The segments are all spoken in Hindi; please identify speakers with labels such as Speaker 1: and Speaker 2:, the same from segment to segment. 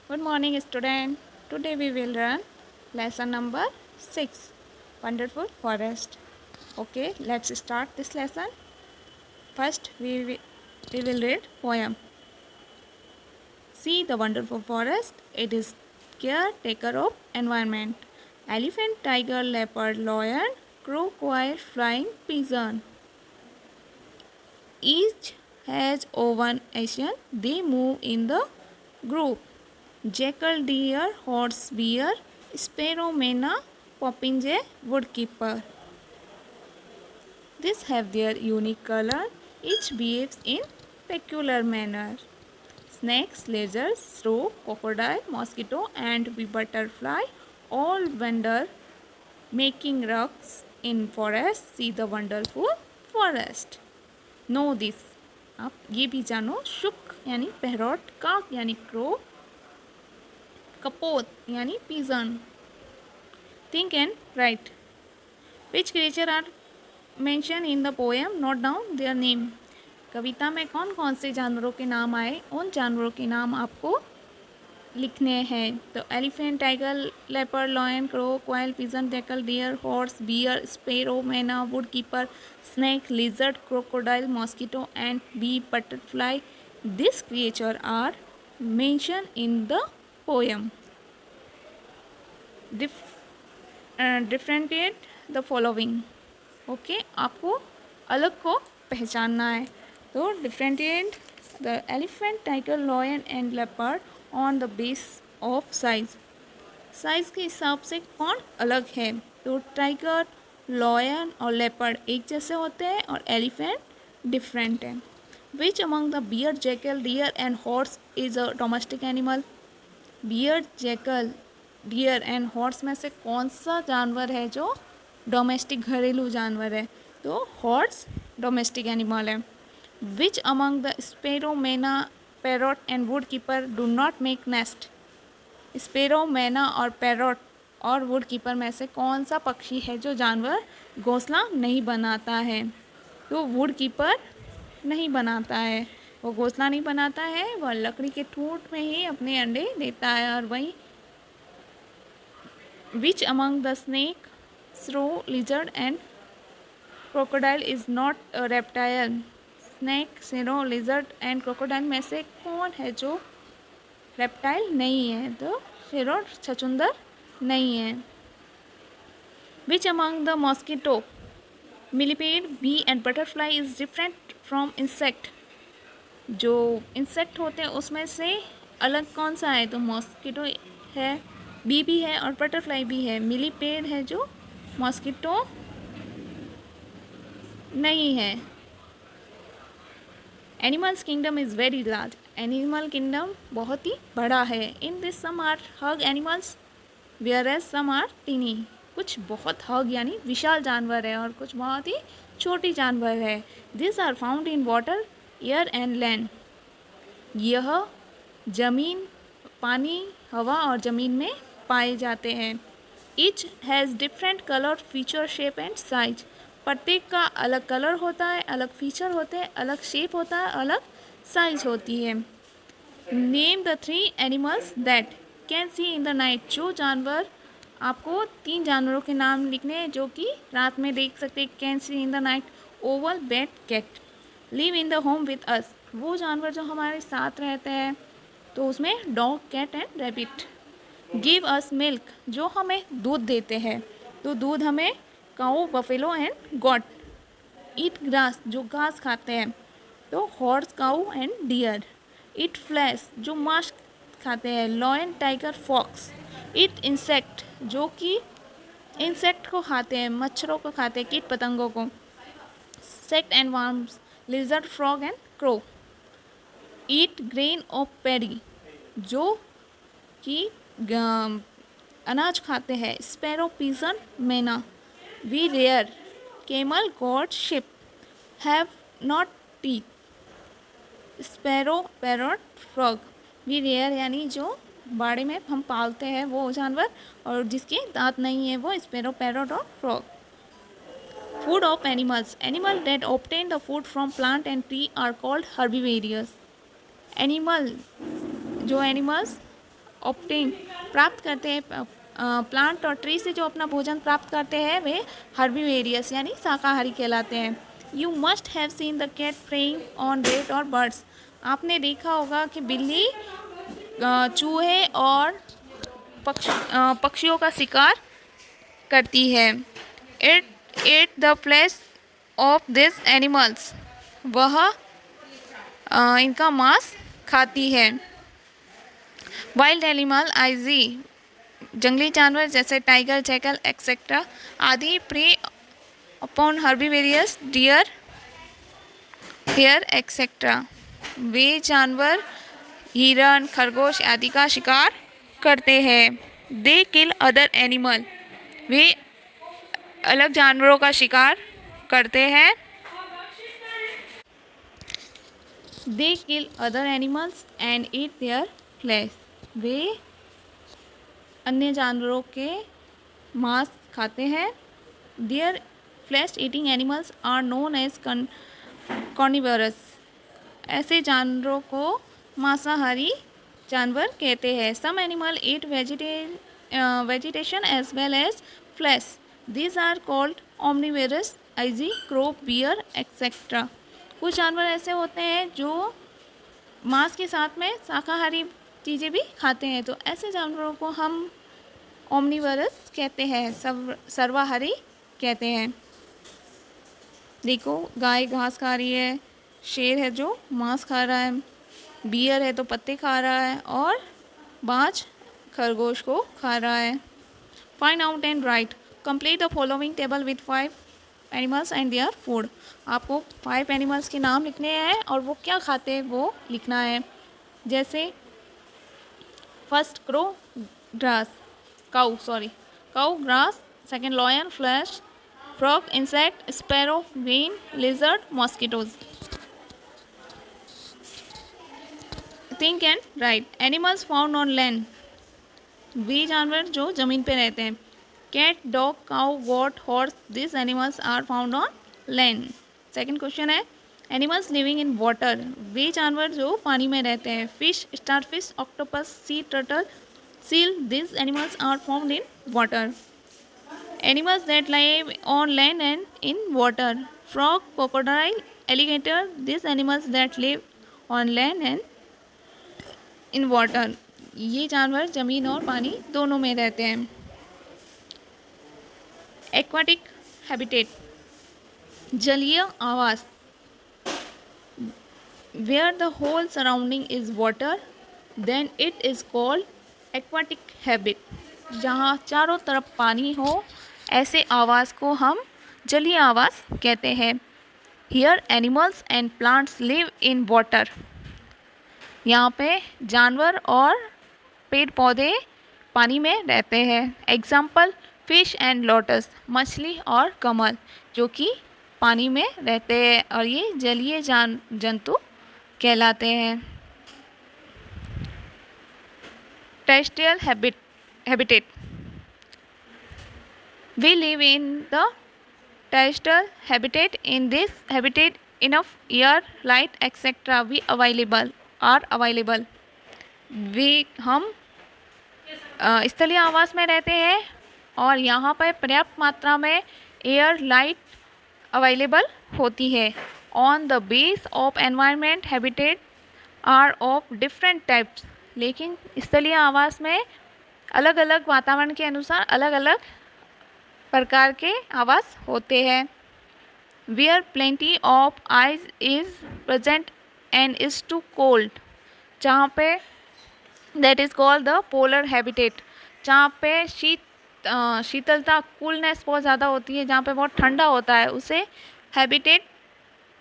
Speaker 1: Good morning, student. Today we will learn lesson number 6, Wonderful Forest. Okay, let's start this lesson. First, we will read poem. See the wonderful forest. It is caretaker of environment. Elephant, tiger, leopard, lion, crow, quail, flying pigeon. Each has one action. They move in the group. Jackal, deer, horse, bear, sparrow, myna, popinjay, woodkeeper. These have their unique color. Each behaves in peculiar manner. Snakes, lizards, crow, crocodile, mosquito, and bee butterfly all wander, making rucks in forest. See the wonderful forest. Know this. आप ये भी जानो, शुक यानी पैरोट, काक यानी क्रो, कपोत यानी pigeon. Think and write. Which creature are mentioned in the poem? Note down their name. कविता में कौन कौन से जानवरों के नाम आए, उन जानवरों के नाम आपको लिखने हैं. तो elephant, tiger, leopard, lion, crow, quail, pigeon, jackal, deer, horse, bear, sparrow, myna, wood keeper, snake, lizard, crocodile, mosquito and bee butterfly. This creature are mention in the poem. Differentiate the following. Okay, आपको अलग को पहचानना है. तो differentiate the elephant, tiger, lion and leopard on the base of size. Size के हिसाब से कौन अलग है. तो टाइगर, लॉयन और लेपर्ड एक जैसे होते हैं और एलिफेंट डिफरेंट है. Which among the bear, jackal, deer and horse is a domestic animal. Bear, jackal, deer and horse में से कौन सा जानवर है जो डोमेस्टिक घरेलू जानवर है. तो हॉर्स डोमेस्टिक एनिमल है. विच अमंग द स्पैरो, मैना, parrot and would keeper do not make nest. Sparrow, मैना और पैरोट और वुड कीपर में से कौन सा पक्षी है जो जानवर घोंसला नहीं बनाता है. तो वुड कीपर नहीं बनाता है, वो घोंसला नहीं बनाता है, वह लकड़ी के ठूंठ में ही अपने अंडे देता है. और वहीं विच among the snake, Shri, lizard and crocodile is not a reptile. Snake, Shri, lizard and crocodile में से कौन है जो रेप्टाइल नहीं है. तो श्रो छछूंदर नहीं है. Which among the mosquito, millipede, bee and butterfly is different from insect. जो इंसेक्ट होते हैं उसमें से अलग कौन सा है. तो मॉस्किटो है, बी भी है और बटरफ्लाई भी है. मिलीपेड है जो मॉस्किटो नहीं है. Animals kingdom is very large. Animal kingdom बहुत ही बड़ा है. In this some are huge animals whereas some are tiny. कुछ बहुत हग यानी विशाल जानवर है और कुछ बहुत ही छोटी जानवर है. This are found in water, air and land. यह जमीन, पानी, हवा और ज़मीन में पाए जाते हैं. Each has different colour, feature, shape and size. प्रत्येक का अलग कलर होता है, अलग फीचर होते हैं, अलग शेप होता है, अलग साइज होती है. Name the 3 animals that can see in the night. जो जानवर, आपको 3 जानवरों के नाम लिखने हैं जो कि रात में देख सकते हैं. Can see in the night. Owl, bat, cat. Live in the home with us. वो जानवर जो हमारे साथ रहते हैं, तो उसमें dog, cat and rabbit. Give us milk. जो हमें दूध देते हैं, तो दूध हमें cow, buffalo and goat. Eat grass. जो घास खाते हैं, तो horse, cow and deer. Eat flesh. जो मांस खाते हैं, lion, tiger, fox. Eat insect. जो कि इंसेक्ट को खाते हैं, मच्छरों को खाते हैं, कीट पतंगों को. Sect and worms, lizard, frog and crow. Eat grain of पेरी. जो कि अनाज खाते हैं, sparrow, pigeon, myna. We rear camel, goat, sheep. Have not teeth. Sparrow, parrot, frog. We rear यानी जो बाड़े में हम पालते हैं वो जानवर, और जिसके दांत नहीं है वो स्पैरो, पैरट और frog. Food of animals. Animal that obtain the food from plant and tree are called herbivorous. Animal, जो एनिमल्स ऑप्टेन प्राप्त करते हैं, प्लांट और ट्री से जो अपना भोजन प्राप्त करते हैं वे हर्बीवेरियस यानी शाकाहारी कहलाते हैं। You must have seen the cat preying on rat और बर्ड्स। आपने देखा होगा कि बिल्ली चूहे और पक्षियों का शिकार करती है। It at the flash of this animals. वह इनका मांस खाती है। वाइल्ड एनिमल आइजी जंगली जानवर जैसे टाइगर, जैकल एक्सेट्रा आदि prey upon herbivorous deer, hare etcetera. वे जानवर हिरन, खरगोश आदि का शिकार करते हैं। They kill other animal. वे अलग जानवरों का शिकार करते हैं। They kill other animals and eat their flesh. वे अन्य जानवरों के मांस खाते हैं। Their flesh eating animals are known as carnivorous. ऐसे जानवरों को मांसाहारी जानवर कहते हैं। Some animal eat vegetation as well as flesh. These are called omnivorous ie crow, bear etcetera. कुछ जानवर ऐसे होते हैं जो मांस के साथ में शाकाहारी चीज़ें भी खाते हैं, तो ऐसे जानवरों को हम ओमनिवरस कहते हैं, सर्वाहारी कहते हैं। देखो, गाय घास खा रही है, शेर है जो मांस खा रहा है, बियर है तो पत्ते खा रहा है, और बाज खरगोश को खा रहा है। Find out and right. Complete the following table with 5 animals and their food. आपको 5 एनिमल्स के नाम लिखने हैं और वो क्या खाते हैं वो लिखना है। जैसे first cow grass, second lion flesh, frog insect, sparrow green, lizard mosquitoes. Think and write. Animals found on land. वे जानवर जो जमीन पे रहते हैं। Cat, dog, cow, goat, horse, this animals are found on land. Second question है एनिमल्स लिविंग इन वाटर। वे जानवर जो पानी में रहते हैं। Fish, starfish, octopus, sea turtle, seal, this animals are found in water. Animals that live on land and in water. Frog, crocodile, alligator, this animals that live on land and in water. ये जानवर ज़मीन और पानी दोनों में रहते हैं। एक्वाटिक हैबिटेट, जलीय आवास। Where the whole surrounding is water then it is called aquatic habit. जहाँ चारों तरफ पानी हो ऐसे आवास को हम जलीय आवास कहते हैं। Here animals and plants live in water. यहाँ पे जानवर और पेड़ पौधे पानी में रहते हैं। एग्जाम्पल फिश एंड लोटस, मछली और कमल जो कि पानी में रहते हैं और ये जलीय जंतु कहलाते हैं। Terrestrial habitat, we live in the terrestrial habitat. In this habitat enough air, light etc are available. हम स्थलीय आवास में रहते हैं और यहाँ पर पर्याप्त मात्रा में एयर, लाइट अवेलेबल होती है। On the base of environment habitat are of different types. लेकिन स्थलीय आवास में अलग अलग वातावरण के अनुसार अलग अलग प्रकार के आवास होते हैं। Where plenty of ice is present and is too cold, जहाँ पे that is called the polar habitat. जहाँ पे शीतलता, कूलनेस बहुत ज़्यादा होती है, जहाँ पे बहुत ठंडा होता है, उसे हैबिटेट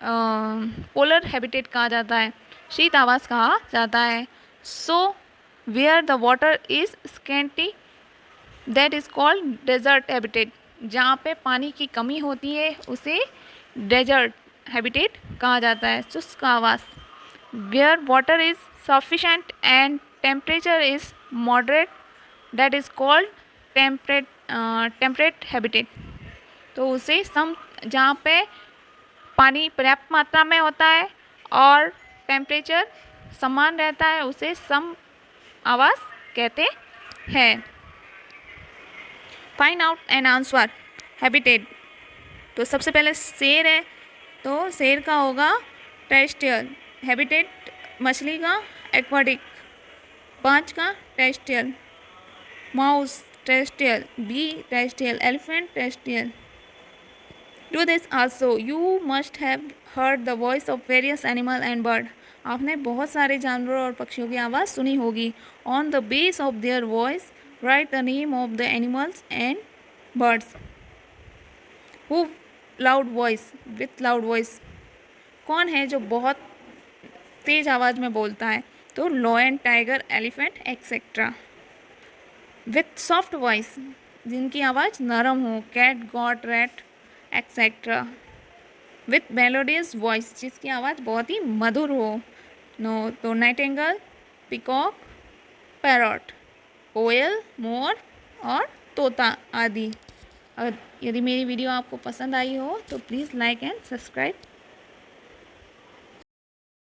Speaker 1: पोलर हैबिटेट कहा जाता है, शीत आवास कहा जाता है। So where the water is scanty that is called desert habitat. जहाँ पे पानी की कमी होती है उसे डेजर्ट हैबिटेट कहा जाता है, शुष्क आवास। Where water is sufficient and temperature is moderate that is called temperate habitat. तो उसे जहाँ पे पानी पर्याप्त मात्रा में होता है और टेम्परेचर समान रहता है उसे सम आवास कहते हैं। Find out an answer. Habitat, तो सबसे पहले शेर है तो शेर का होगा टेरेस्ट्रियल। हैबिटेट मछली का एक्वाटिक। 5 का terrestrial. Mouse terrestrial. Bee terrestrial. Elephant terrestrial. Do this also, you must have heard the voice of various animal and bird. आपने बहुत सारे जानवरों और पक्षियों की आवाज़ सुनी होगी। On the base of their voice right the name of the animals and birds. Who loud voice, with loud voice, कौन है जो बहुत तेज आवाज़ में बोलता है? तो lion, tiger, elephant etcetera. With soft voice, जिनकी आवाज़ नरम हो, cat, goat, rat etcetera. With melodious voice, जिसकी आवाज़ बहुत ही मधुर हो, नो तो नाइटिंगेल, पिकॉक, पैरॉट, कोयल, मोर और तोता आदि। अगर यदि मेरी वीडियो आपको पसंद आई हो तो प्लीज़ लाइक एंड सब्सक्राइब